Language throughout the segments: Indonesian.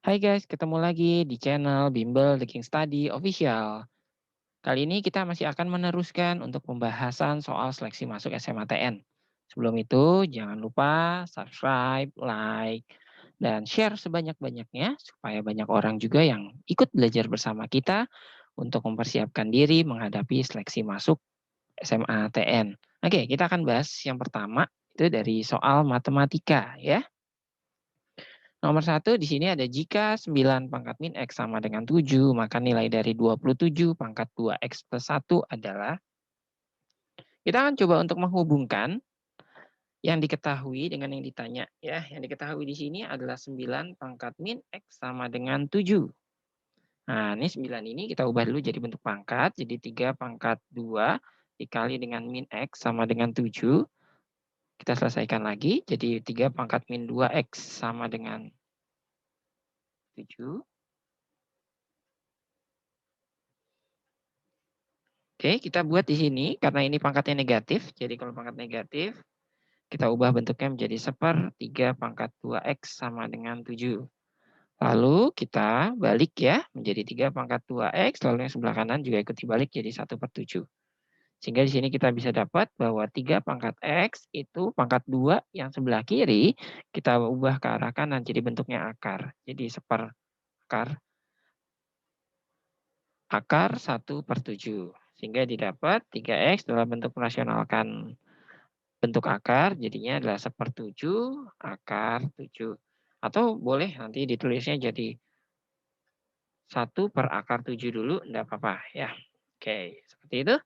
Hai guys, ketemu lagi di channel Bimbel The King Study Official. Kali ini kita masih akan meneruskan untuk pembahasan soal seleksi masuk SMATN. Sebelum itu, jangan lupa subscribe, like, dan share sebanyak-banyaknya supaya banyak orang juga yang ikut belajar bersama kita untuk mempersiapkan diri menghadapi seleksi masuk SMATN. Oke, kita akan bahas yang pertama itu dari soal matematika ya. Nomor satu di sini ada jika 9 pangkat min X sama dengan 7, maka nilai dari 27 pangkat 2X plus 1 adalah, kita akan coba untuk menghubungkan yang diketahui dengan yang ditanya. Ya, yang diketahui di sini adalah 9 pangkat min X sama dengan 7. Nah, ini 9 ini kita ubah dulu jadi bentuk pangkat, jadi 3 pangkat 2 dikali dengan min X sama dengan 7. Kita selesaikan lagi, jadi 3 pangkat min 2X sama dengan 7. Oke, kita buat di sini karena ini pangkatnya negatif. Jadi kalau pangkat negatif, kita ubah bentuknya menjadi 1/3 pangkat 2X sama dengan 7. Lalu kita balik ya menjadi 3 pangkat 2X, lalu yang sebelah kanan juga ikut dibalik jadi 1/7. Sehingga di sini kita bisa dapat bahwa 3 pangkat X itu pangkat 2 yang sebelah kiri kita ubah ke arah kanan jadi bentuknya akar. Jadi akar 1/7. Sehingga didapat 3X dalam bentuk merasionalkan bentuk akar jadinya adalah 1/7 akar 7. Atau boleh nanti ditulisnya jadi 1/akar 7 dulu, enggak apa-apa ya. Oke, seperti itu.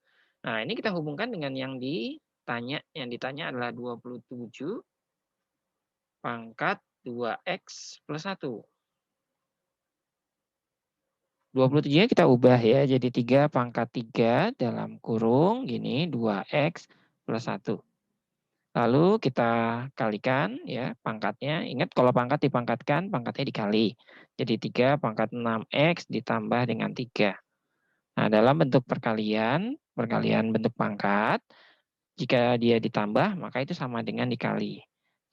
Nah, ini kita hubungkan dengan yang ditanya. Yang ditanya adalah 27 pangkat 2X plus 1. 27-nya kita ubah ya, jadi 3 pangkat 3 dalam kurung gini 2X plus 1. Lalu kita kalikan ya pangkatnya. Ingat kalau pangkat dipangkatkan, pangkatnya dikali. Jadi 3 pangkat 6X ditambah dengan 3. Nah, dalam bentuk perkalian bentuk pangkat, jika dia ditambah, maka itu sama dengan dikali.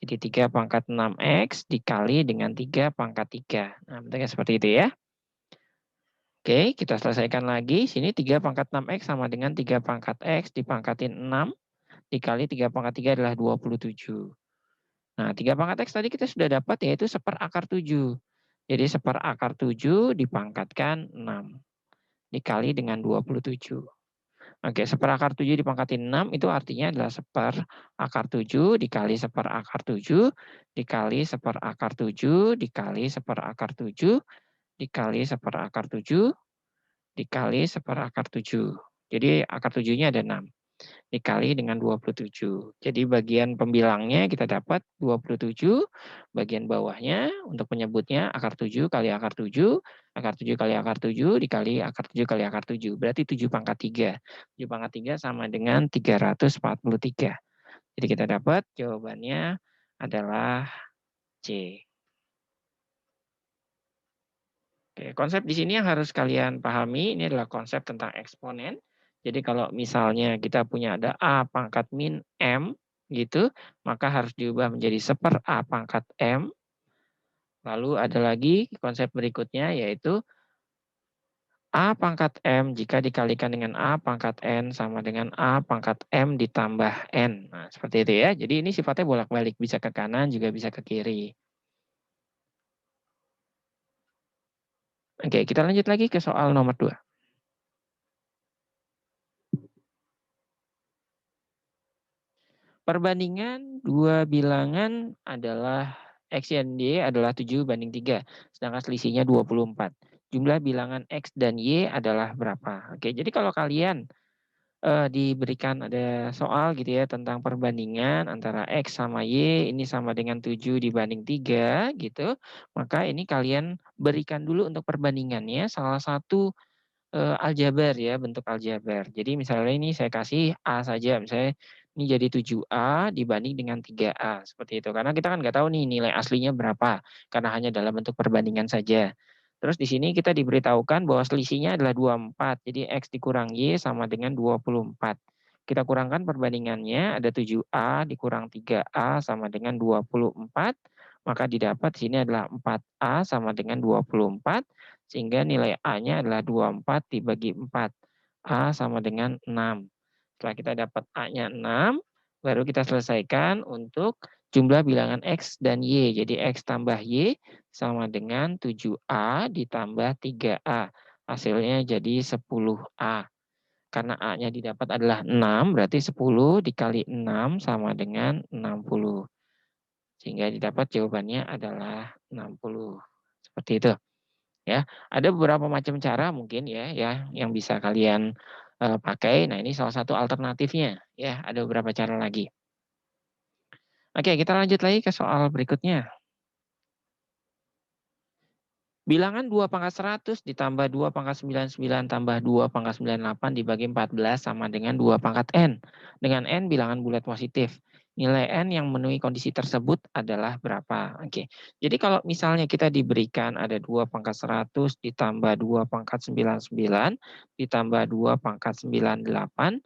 Jadi 3 pangkat 6X dikali dengan 3 pangkat 3. Nah, bentuknya seperti itu ya. Oke, kita selesaikan lagi. Sini 3 pangkat 6X sama dengan 3 pangkat X dipangkatin 6 dikali 3 pangkat 3 adalah 27. Nah, 3 pangkat X tadi kita sudah dapat yaitu 1/akar 7. Jadi 1/akar 7 dipangkatkan 6 dikali dengan 27. Oke, 1/akar 7 dipangkatin 6 itu artinya adalah 1/akar 7 dikali 1/akar 7 dikali 1/akar 7 dikali 1/akar 7 dikali 1/akar 7 dikali 1/akar 7. Jadi akar 7-nya ada 6. Dikali dengan 27. Jadi bagian pembilangnya kita dapat 27, bagian bawahnya untuk penyebutnya akar 7 kali akar 7 kali akar 7 dikali akar 7 kali akar 7. Berarti 7 pangkat 3. 7 pangkat 3 sama dengan 343. Jadi kita dapat jawabannya adalah C. Oke, konsep di sini yang harus kalian pahami ini adalah konsep tentang eksponen. Jadi kalau misalnya kita punya ada A pangkat min M gitu, maka harus diubah menjadi 1/A pangkat M. Lalu ada lagi konsep berikutnya yaitu A pangkat M jika dikalikan dengan A pangkat N sama dengan A pangkat M ditambah N. Nah, seperti itu ya. Jadi ini sifatnya bolak-balik, bisa ke kanan juga bisa ke kiri. Oke, kita lanjut lagi ke soal nomor 2. Perbandingan dua bilangan adalah X dan Y adalah 7/3, sedangkan selisihnya 24. Jumlah bilangan X dan Y adalah berapa? Oke, jadi kalau kalian diberikan ada soal gitu ya tentang perbandingan antara X sama Y, ini sama dengan 7/3 gitu, maka ini kalian berikan dulu untuk perbandingannya salah satu aljabar ya, bentuk aljabar. Jadi misalnya ini saya kasih A saja, misalnya ini jadi 7A dibanding dengan 3A, seperti itu. Karena kita kan nggak tahu nih nilai aslinya berapa, karena hanya dalam bentuk perbandingan saja. Terus di sini kita diberitahukan bahwa selisihnya adalah 24, jadi X dikurang Y sama dengan 24. Kita kurangkan perbandingannya, ada 7A dikurang 3A sama dengan 24, maka didapat sini adalah 4A sama dengan 24, sehingga nilai A-nya adalah 24 dibagi 4. A sama dengan 6. Setelah kita dapat A-nya 6, baru kita selesaikan untuk jumlah bilangan X dan Y. Jadi X tambah Y sama dengan 7A ditambah 3A. Hasilnya jadi 10A. Karena A-nya didapat adalah 6, berarti 10 dikali 6 sama dengan 60. Sehingga didapat jawabannya adalah 60. Seperti itu. Ya, ada beberapa macam cara mungkin ya yang bisa kalian pakai. Nah, ini salah satu alternatifnya ya, ada beberapa cara lagi. Oke, kita lanjut lagi ke soal berikutnya. Bilangan 2 pangkat 100 ditambah 2 pangkat 99 tambah 2 pangkat 98 dibagi 14 sama dengan 2 pangkat N. Dengan N bilangan bulat positif. Nilai N yang memenuhi kondisi tersebut adalah berapa? Oke. Jadi kalau misalnya kita diberikan ada 2 pangkat 100 ditambah 2 pangkat 99 ditambah 2 pangkat 98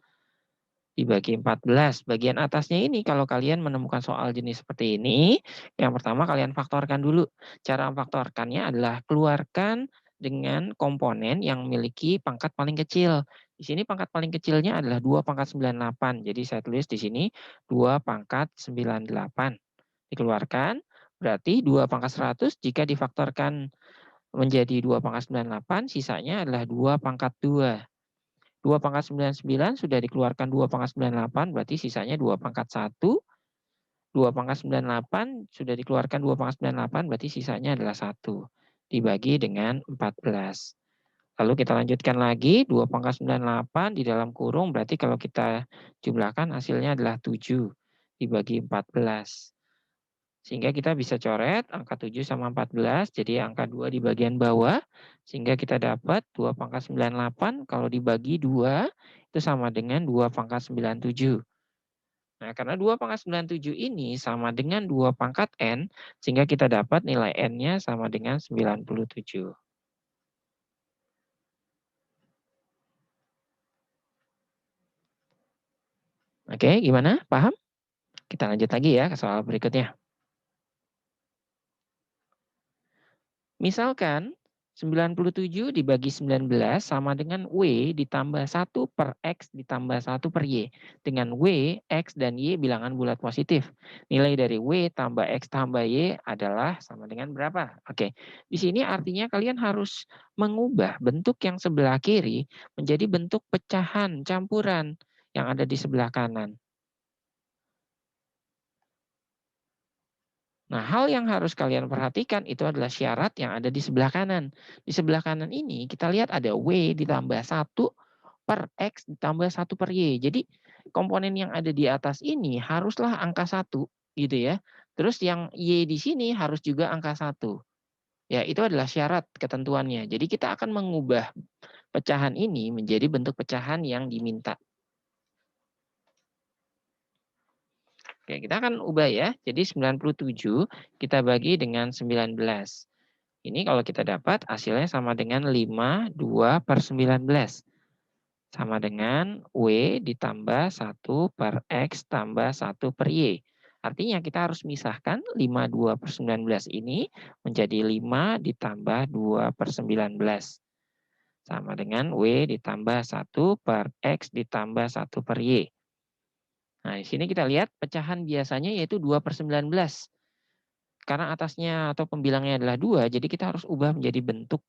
dibagi 14. Bagian atasnya ini kalau kalian menemukan soal jenis seperti ini, yang pertama kalian faktorkan dulu. Cara memfaktorkannya adalah keluarkan dengan komponen yang memiliki pangkat paling kecil. Di sini pangkat paling kecilnya adalah 2 pangkat 98. Jadi saya tulis di sini 2 pangkat 98. Dikeluarkan, berarti 2 pangkat 100 jika difaktorkan menjadi 2 pangkat 98, sisanya adalah 2 pangkat 2. 2 pangkat 99 sudah dikeluarkan 2 pangkat 98, berarti sisanya 2 pangkat 1. 2 pangkat 98 sudah dikeluarkan 2 pangkat 98, berarti sisanya adalah 1. Dibagi dengan 14. Lalu kita lanjutkan lagi, 2 pangkat 98 di dalam kurung, berarti kalau kita jumlahkan hasilnya adalah 7. Dibagi 14. Sehingga kita bisa coret angka 7 sama 14, jadi angka 2 di bagian bawah, sehingga kita dapat 2 pangkat 98 kalau dibagi 2, itu sama dengan 2 pangkat 97. Nah, karena 2 pangkat 97 ini sama dengan 2 pangkat N, sehingga kita dapat nilai N-nya sama dengan 97. Oke, gimana? Paham? Kita lanjut lagi ya ke soal berikutnya. Misalkan 97 dibagi 19 sama dengan W ditambah 1 per X ditambah 1 per Y. Dengan W, X, dan Y bilangan bulat positif. Nilai dari W tambah X tambah Y adalah sama dengan berapa? Oke, di sini artinya kalian harus mengubah bentuk yang sebelah kiri menjadi bentuk pecahan, campuran yang ada di sebelah kanan. Nah, hal yang harus kalian perhatikan itu adalah syarat yang ada di sebelah kanan. Di sebelah kanan ini kita lihat ada W ditambah 1 per X ditambah 1 per Y. Jadi komponen yang ada di atas ini haruslah angka 1 gitu ya. Terus yang Y di sini harus juga angka 1. Ya, itu adalah syarat ketentuannya. Jadi kita akan mengubah pecahan ini menjadi bentuk pecahan yang diminta. Oke, kita akan ubah ya. Jadi 97 kita bagi dengan 19. Ini kalau kita dapat hasilnya sama dengan 52 per 19. Sama dengan W ditambah 1 per X tambah 1 per Y. Artinya kita harus misahkan 52 per 19 ini menjadi 5 ditambah 2 per 19. Sama dengan W ditambah 1 per X ditambah 1 per Y. Nah, di sini kita lihat pecahan biasanya yaitu 2 per 19. Karena atasnya atau pembilangnya adalah 2, jadi kita harus ubah menjadi bentuk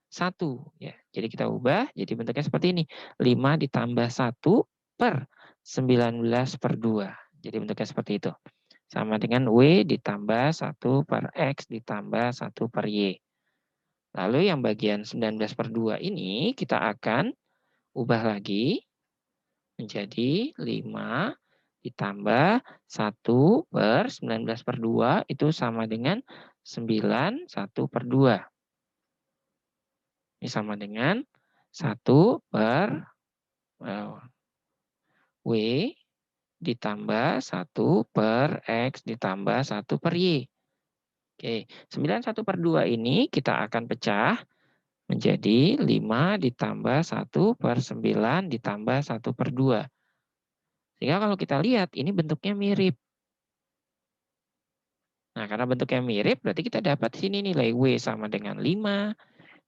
1. Ya. Jadi kita ubah, jadi bentuknya seperti ini. 5 ditambah 1 per 19 per 2. Jadi bentuknya seperti itu. Sama dengan W ditambah 1 per X ditambah 1 per Y. Lalu yang bagian 19 per 2 ini kita akan ubah lagi menjadi 5 ditambah 1 per 19 per 2 itu sama dengan 9 1 per 2. Ini sama dengan 1 per W ditambah 1 per X ditambah 1 per Y. Oke, 9 1 per 2 ini kita akan pecah menjadi 5 ditambah 1 per 9 ditambah 1 per 2. Sehingga kalau kita lihat ini bentuknya mirip. Nah, karena bentuknya mirip, berarti kita dapat di sini nilai W sama dengan 5,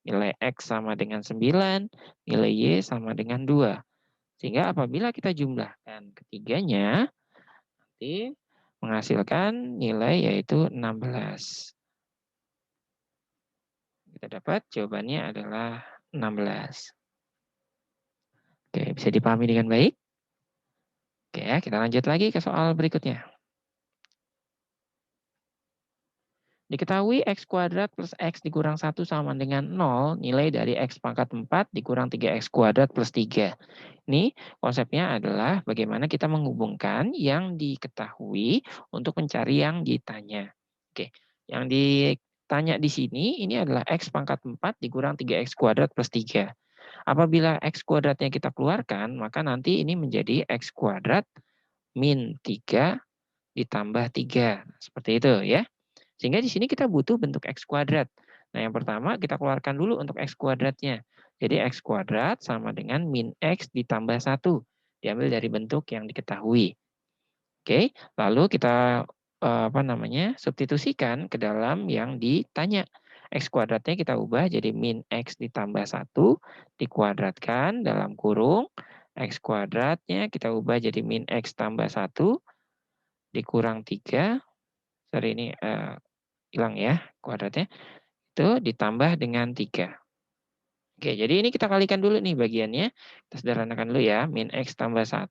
nilai X sama dengan 9, nilai Y sama dengan 2. Sehingga apabila kita jumlahkan ketiganya, nanti menghasilkan nilai yaitu 16. Kita dapat jawabannya adalah 16. Oke, bisa dipahami dengan baik? Oke, kita lanjut lagi ke soal berikutnya. Diketahui X kuadrat plus X dikurang 1 sama dengan 0, nilai dari X pangkat 4 dikurang 3X kuadrat plus 3. Ini konsepnya adalah bagaimana kita menghubungkan yang diketahui untuk mencari yang ditanya. Oke, yang ditanya di sini ini adalah X pangkat 4 dikurang 3X kuadrat plus 3. Apabila X kuadratnya kita keluarkan, maka nanti ini menjadi X kuadrat min 3 ditambah 3. Seperti itu ya. Sehingga di sini kita butuh bentuk X kuadrat. Nah, yang pertama kita keluarkan dulu untuk X kuadratnya. Jadi X kuadrat sama dengan min X ditambah 1. Diambil dari bentuk yang diketahui. Oke, lalu kita substitusikan ke dalam yang ditanya. X kuadratnya kita ubah jadi min X ditambah 1 dikuadratkan dalam kurung. X kuadratnya kita ubah jadi min X tambah 1 dikurang 3. Sorry, ini hilang ya kuadratnya. Itu ditambah dengan 3. Oke, jadi ini kita kalikan dulu nih bagiannya. Kita sederhanakan dulu ya. Min X tambah 1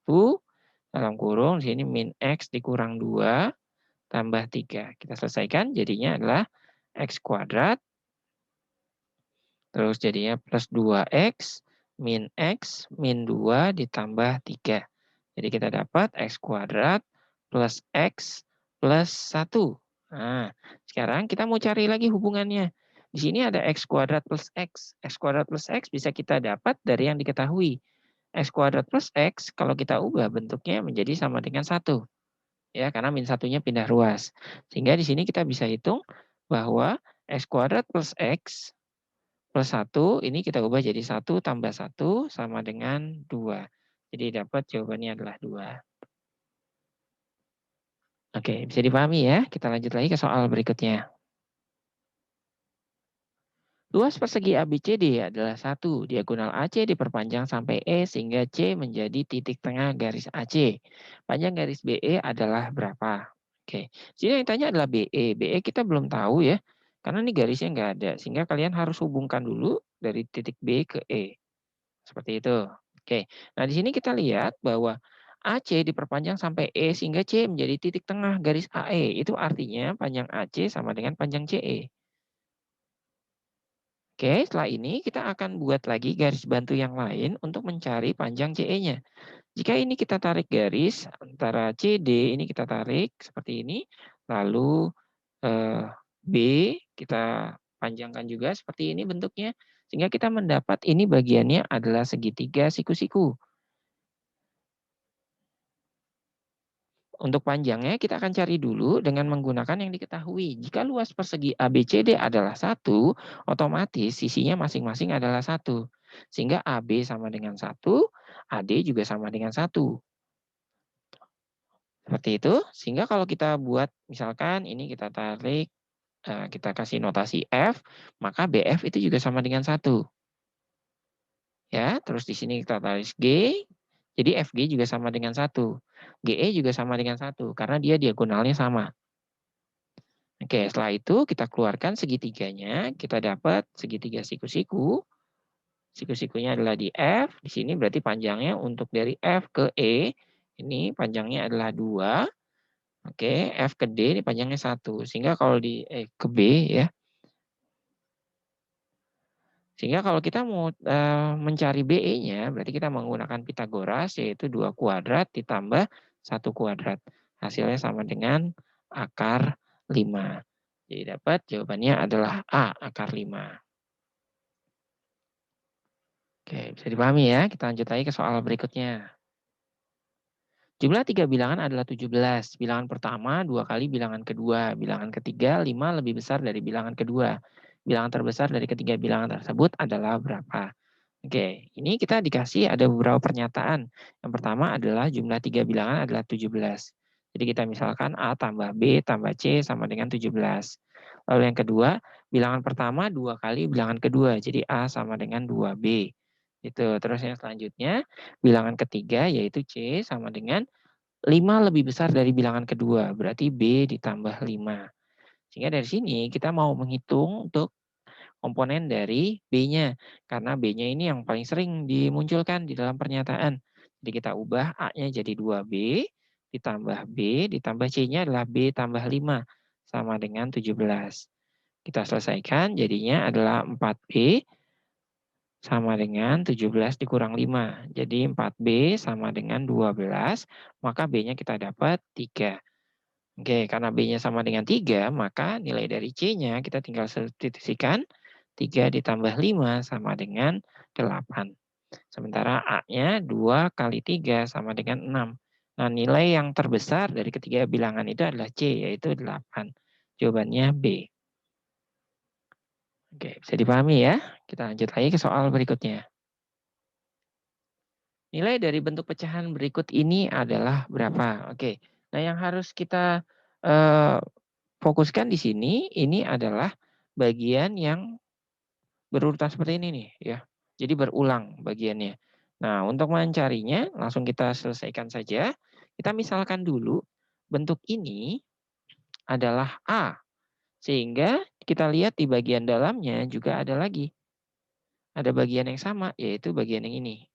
dalam kurung. Di sini min X dikurang 2 tambah 3. Kita selesaikan. Jadinya adalah X kuadrat. Terus jadinya plus 2X min X min 2 ditambah 3. Jadi kita dapat X kuadrat plus X plus 1. Nah, sekarang kita mau cari lagi hubungannya. Di sini ada X kuadrat plus X. X kuadrat plus X bisa kita dapat dari yang diketahui. X kuadrat plus X kalau kita ubah bentuknya menjadi sama dengan 1. Ya, karena min satunya pindah ruas. Sehingga di sini kita bisa hitung bahwa X kuadrat plus X plus 1 ini kita ubah jadi 1 tambah 1 sama dengan 2. Jadi dapat jawabannya adalah 2. Oke, bisa dipahami ya. Kita lanjut lagi ke soal berikutnya. Luas persegi ABCD adalah 1. Diagonal AC diperpanjang sampai E sehingga C menjadi titik tengah garis AC. Panjang garis BE adalah berapa? Oke, sini yang ditanya adalah BE. BE kita belum tahu ya, karena ini garisnya nggak ada. Sehingga kalian harus hubungkan dulu dari titik B ke E. Seperti itu. Oke, nah di sini kita lihat bahwa AC diperpanjang sampai E sehingga C menjadi titik tengah garis AE. Itu artinya panjang AC sama dengan panjang CE. Oke, setelah ini kita akan buat lagi garis bantu yang lain untuk mencari panjang CE-nya. Jika ini kita tarik garis antara CD, ini kita tarik seperti ini, lalu B kita panjangkan juga seperti ini bentuknya, sehingga kita mendapat ini bagiannya adalah segitiga siku-siku. Untuk panjangnya kita akan cari dulu dengan menggunakan yang diketahui. Jika luas persegi ABCD adalah 1, otomatis sisinya masing-masing adalah 1. Sehingga AB sama dengan 1, AD juga sama dengan 1. Seperti itu. Sehingga kalau kita buat misalkan ini kita tarik, kita kasih notasi F, maka BF itu juga sama dengan 1. Ya, terus di sini kita tarik G, jadi FG juga sama dengan 1. GE juga sama dengan 1 karena dia diagonalnya sama. Oke, setelah itu kita keluarkan segitiganya, kita dapat segitiga siku-siku. Siku-sikunya adalah di F, di sini berarti panjangnya untuk dari F ke E, ini panjangnya adalah 2. Oke, F ke D ini panjangnya 1. Sehingga kalau di E ke B ya, sehingga kalau kita mau mencari BE-nya, berarti kita menggunakan Pitagoras, yaitu 2 kuadrat ditambah 1 kuadrat. Hasilnya sama dengan akar 5. Jadi dapat jawabannya adalah A, akar 5. Oke, bisa dipahami ya. Kita lanjut lagi ke soal berikutnya. Jumlah 3 bilangan adalah 17. Bilangan pertama 2 kali bilangan kedua. Bilangan ketiga 5 lebih besar dari bilangan kedua. Bilangan terbesar dari ketiga bilangan tersebut adalah berapa? Oke, ini kita dikasih ada beberapa pernyataan. Yang pertama adalah jumlah 3 bilangan adalah 17. Jadi kita misalkan A tambah B tambah C sama dengan 17. Lalu yang kedua, bilangan pertama 2 kali bilangan kedua. Jadi A sama dengan 2B. Gitu. Terus yang selanjutnya, bilangan ketiga yaitu C sama dengan 5 lebih besar dari bilangan kedua. Berarti B ditambah 5. Sehingga dari sini kita mau menghitung untuk komponen dari B-nya. Karena B-nya ini yang paling sering dimunculkan di dalam pernyataan. Jadi kita ubah A-nya jadi 2B, ditambah B, ditambah C-nya adalah B tambah 5, sama dengan 17. Kita selesaikan, jadinya adalah 4B sama dengan 17 dikurang 5. Jadi 4B sama dengan 12, maka B-nya kita dapat 3. Oke, karena B-nya sama dengan 3, maka nilai dari C-nya kita tinggal substitusikan 3 ditambah 5 sama dengan 8. Sementara A-nya 2 kali 3 sama dengan 6. Nah, nilai yang terbesar dari ketiga bilangan itu adalah C, yaitu 8. Jawabannya B. Oke, bisa dipahami ya? Kita lanjut lagi ke soal berikutnya. Nilai dari bentuk pecahan berikut ini adalah berapa? Oke, nah yang harus kita eh, fokuskan di sini, ini adalah bagian yang berurutan seperti ini nih ya. Jadi berulang bagiannya. Nah, untuk mencarinya langsung kita selesaikan saja. Kita misalkan dulu bentuk ini adalah A. Sehingga kita lihat di bagian dalamnya juga ada lagi. Ada bagian yang sama, yaitu bagian yang ini.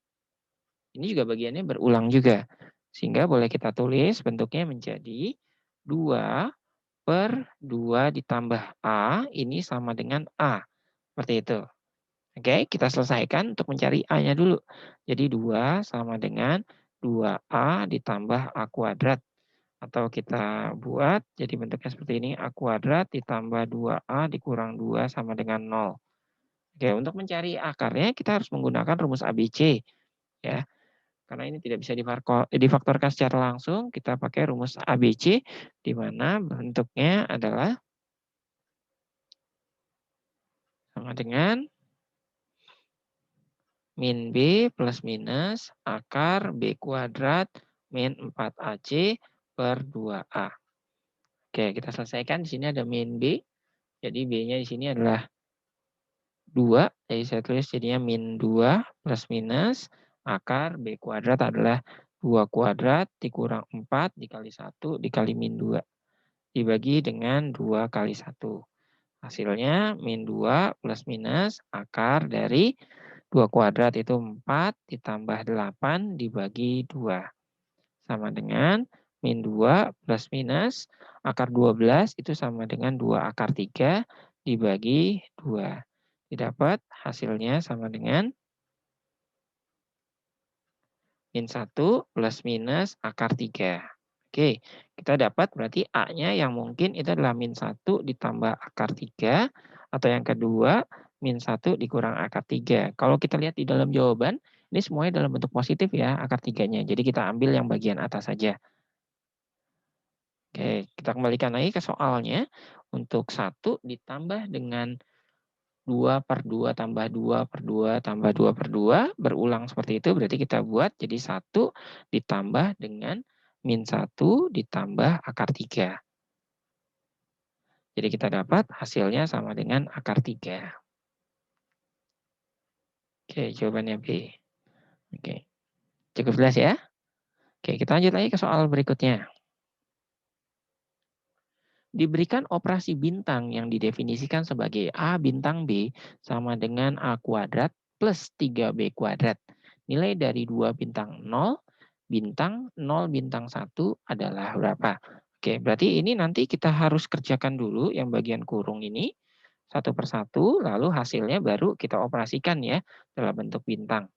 Ini juga bagiannya berulang juga. Sehingga boleh kita tulis bentuknya menjadi 2 per 2 ditambah A, ini sama dengan A. Seperti itu. Oke, kita selesaikan untuk mencari A-nya dulu. Jadi 2 sama dengan 2A ditambah A kuadrat. Atau kita buat jadi bentuknya seperti ini. A kuadrat ditambah 2A dikurang 2 sama dengan 0. Oke, untuk mencari akarnya kita harus menggunakan rumus ABC. Ya, karena ini tidak bisa difaktorkan secara langsung, kita pakai rumus ABC, di mana bentuknya adalah sama dengan min B plus minus akar B kuadrat min 4AC per 2A. Oke, kita selesaikan. Di sini ada min B. Jadi B-nya di sini adalah 2. Jadi saya tulis jadinya min 2 plus minus akar B kuadrat adalah 2 kuadrat dikurang 4 dikali 1 dikali min 2. Dibagi dengan 2 kali 1. Hasilnya min 2 plus minus akar dari 2 kuadrat itu 4 ditambah 8 dibagi 2. Sama dengan min 2 plus minus akar 12 itu sama dengan 2 akar 3 dibagi 2. Didapat hasilnya sama dengan min 1 plus minus akar 3. Oke, kita dapat berarti A-nya yang mungkin itu adalah min 1 ditambah akar 3, atau yang kedua, min 1 dikurang akar 3. Kalau kita lihat di dalam jawaban, ini semuanya dalam bentuk positif ya, akar 3-nya. Jadi kita ambil yang bagian atas saja. Oke, kita kembalikan lagi ke soalnya. Untuk 1 ditambah dengan 2 per 2 tambah 2 per 2 tambah 2 per 2, berulang seperti itu, berarti kita buat jadi 1 ditambah dengan min 1 ditambah akar 3. Jadi kita dapat hasilnya sama dengan akar 3. Oke, jawabannya B. Oke, cukup jelas ya? Oke, kita lanjut lagi ke soal berikutnya. Diberikan operasi bintang yang didefinisikan sebagai A bintang B sama dengan A kuadrat plus 3B kuadrat. Nilai dari 2 bintang 0, bintang 0, bintang 1 adalah berapa? Oke, berarti ini nanti kita harus kerjakan dulu yang bagian kurung ini satu persatu, lalu hasilnya baru kita operasikan ya dalam bentuk bintang.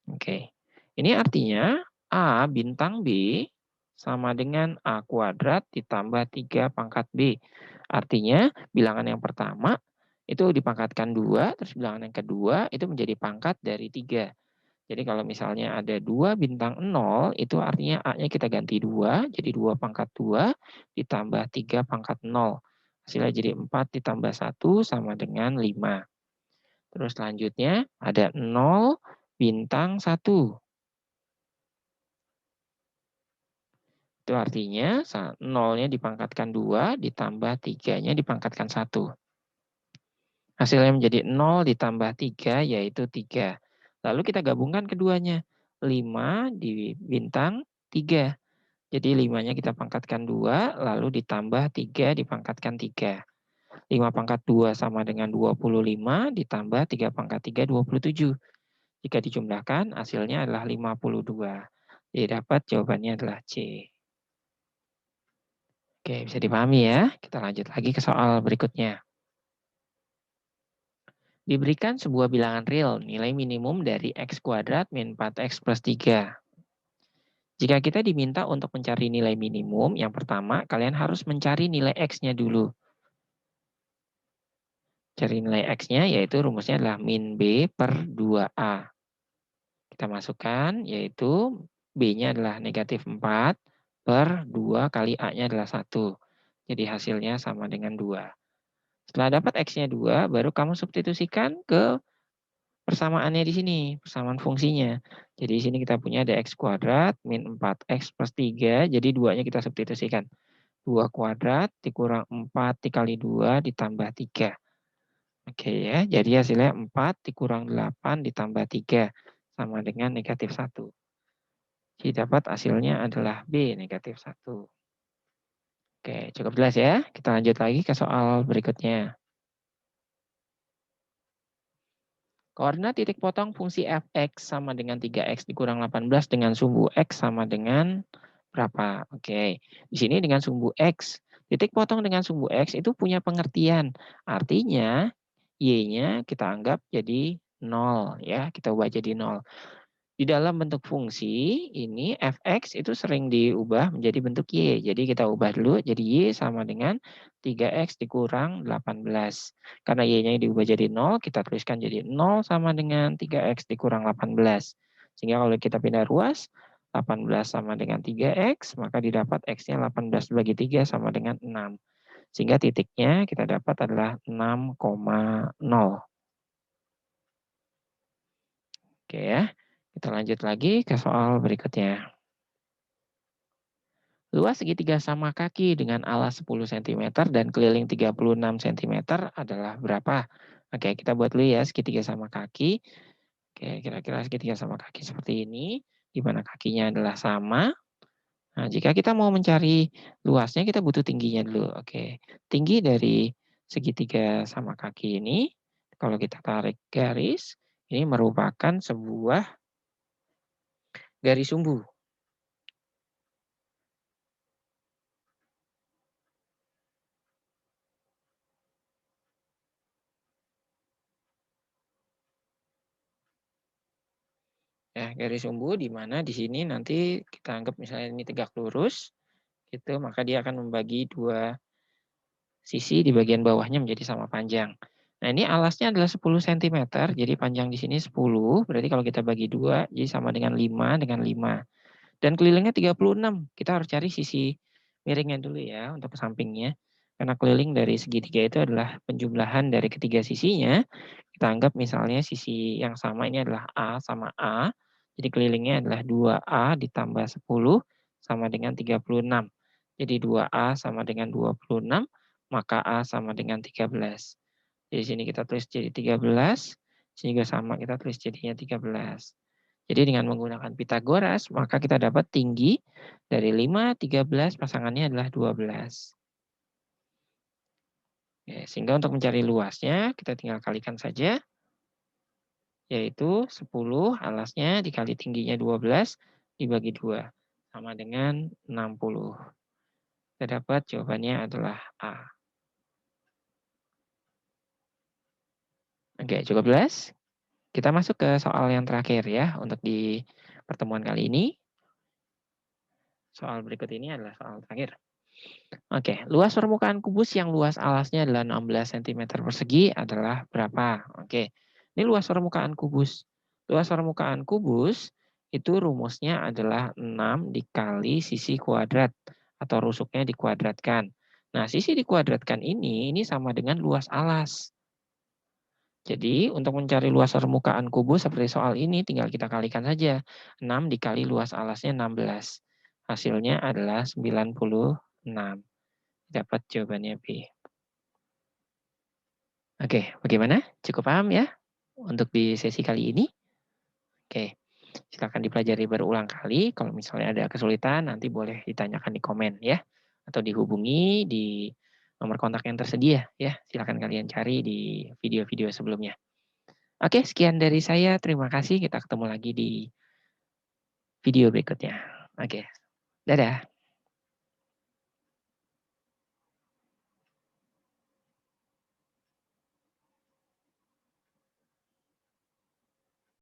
Oke, ini artinya A bintang B sama dengan A kuadrat ditambah 3 pangkat B. Artinya bilangan yang pertama itu dipangkatkan 2, terus bilangan yang kedua itu menjadi pangkat dari 3. Jadi kalau misalnya ada 2 bintang 0, itu artinya A-nya kita ganti 2, jadi 2 pangkat 2 ditambah 3 pangkat 0. Hasilnya jadi 4 ditambah 1 sama dengan 5. Terus selanjutnya ada 0 bintang 1. Itu artinya 0-nya dipangkatkan 2 ditambah 3-nya dipangkatkan 1. Hasilnya menjadi 0 ditambah 3 yaitu 3. Lalu kita gabungkan keduanya. 5 di bintang 3. Jadi 5-nya kita pangkatkan 2 lalu ditambah 3 dipangkatkan 3. 5 pangkat 2 sama dengan 25 ditambah 3 pangkat 3 27. Jika dijumlahkan hasilnya adalah 52. Jadi dapat jawabannya adalah C. Oke, bisa dipahami ya. Kita lanjut lagi ke soal berikutnya. Diberikan sebuah bilangan real nilai minimum dari X kuadrat min 4X plus 3. Jika kita diminta untuk mencari nilai minimum, yang pertama kalian harus mencari nilai X-nya dulu. Cari nilai X-nya yaitu rumusnya adalah min B per 2A. Kita masukkan yaitu B-nya adalah negatif 4 per 2 kali A-nya adalah 1. Jadi hasilnya sama dengan 2. Setelah dapat X-nya 2, baru kamu substitusikan ke persamaannya di sini, persamaan fungsinya. Jadi di sini kita punya ada X kuadrat min 4X plus 3, jadi 2-nya kita substitusikan. 2 kuadrat dikurang 4 dikali 2 ditambah 3. Oke ya, jadi hasilnya 4 dikurang 8 ditambah 3 sama dengan negatif 1. Jadi dapat hasilnya adalah B, negatif 1. Oke, cukup jelas ya. Kita lanjut lagi ke soal berikutnya. Koordinat titik potong fungsi f(x) sama dengan 3x dikurang 18 dengan sumbu x sama dengan berapa? Oke, di sini dengan sumbu x. Titik potong dengan sumbu x itu punya pengertian. Artinya, y-nya kita anggap jadi 0 ya, kita ubah jadi 0. Di dalam bentuk fungsi ini f(x) itu sering diubah menjadi bentuk y. Jadi kita ubah dulu jadi y sama dengan 3x dikurang 18. Karena y-nya diubah jadi 0, kita tuliskan jadi 0 sama dengan 3x dikurang 18. Sehingga kalau kita pindah ruas, 18 sama dengan 3x, maka didapat x-nya 18 bagi 3 sama dengan 6. Sehingga titiknya kita dapat adalah 6,0. Oke ya, kita lanjut lagi ke soal berikutnya. Luas segitiga sama kaki dengan alas 10 cm dan keliling 36 cm adalah berapa? Oke, kita buat dulu ya segitiga sama kaki. Oke, kira-kira segitiga sama kaki seperti ini, di mana kakinya adalah sama. Nah, jika kita mau mencari luasnya, kita butuh tingginya dulu. Oke, tinggi dari segitiga sama kaki ini, kalau kita tarik garis, ini merupakan sebuah garis sumbu. Ya, garis sumbu di mana di sini nanti kita anggap misalnya ini tegak lurus, gitu, maka dia akan membagi dua sisi di bagian bawahnya menjadi sama panjang. Nah, ini alasnya adalah 10 cm, jadi panjang di sini 10, berarti kalau kita bagi dua, jadi sama dengan 5 dengan 5. Dan kelilingnya 36, kita harus cari sisi miringnya dulu ya untuk ke sampingnya. Karena keliling dari segitiga itu adalah penjumlahan dari ketiga sisinya. Kita anggap misalnya sisi yang sama ini adalah A sama A. Jadi kelilingnya adalah 2A ditambah 10 sama dengan 36. Jadi 2A sama dengan 26, maka A sama dengan 13. Jadi sini kita tulis jadi 13, sehingga sama kita tulis jadinya 13. Jadi dengan menggunakan Pitagoras, maka kita dapat tinggi dari 5, 13 pasangannya adalah 12. Oke, sehingga untuk mencari luasnya, kita tinggal kalikan saja, yaitu 10 alasnya dikali tingginya 12 dibagi 2, sama dengan 60. Kita dapat jawabannya adalah A. Oke, cukup jelas? Kita masuk ke soal yang terakhir ya, untuk di pertemuan kali ini. Soal berikut ini adalah soal terakhir. Oke, luas permukaan kubus yang luas alasnya adalah 16 cm persegi adalah berapa? Oke, ini luas permukaan kubus. Luas permukaan kubus itu rumusnya adalah 6 dikali sisi kuadrat atau rusuknya dikuadratkan. Nah, sisi dikuadratkan ini sama dengan luas alas. Jadi, untuk mencari luas permukaan kubus seperti soal ini, tinggal kita kalikan saja. 6 dikali luas alasnya 16. hasilnya adalah 96. Dapat jawabannya B. Oke, bagaimana? Cukup paham ya untuk di sesi kali ini? Oke, silakan dipelajari berulang kali. Kalau misalnya ada kesulitan, nanti boleh ditanyakan di komen ya, atau dihubungi di nomor kontak yang tersedia ya. Silakan kalian cari di video-video sebelumnya. Oke, sekian dari saya. Terima kasih. Kita ketemu lagi di video berikutnya. Oke, dadah.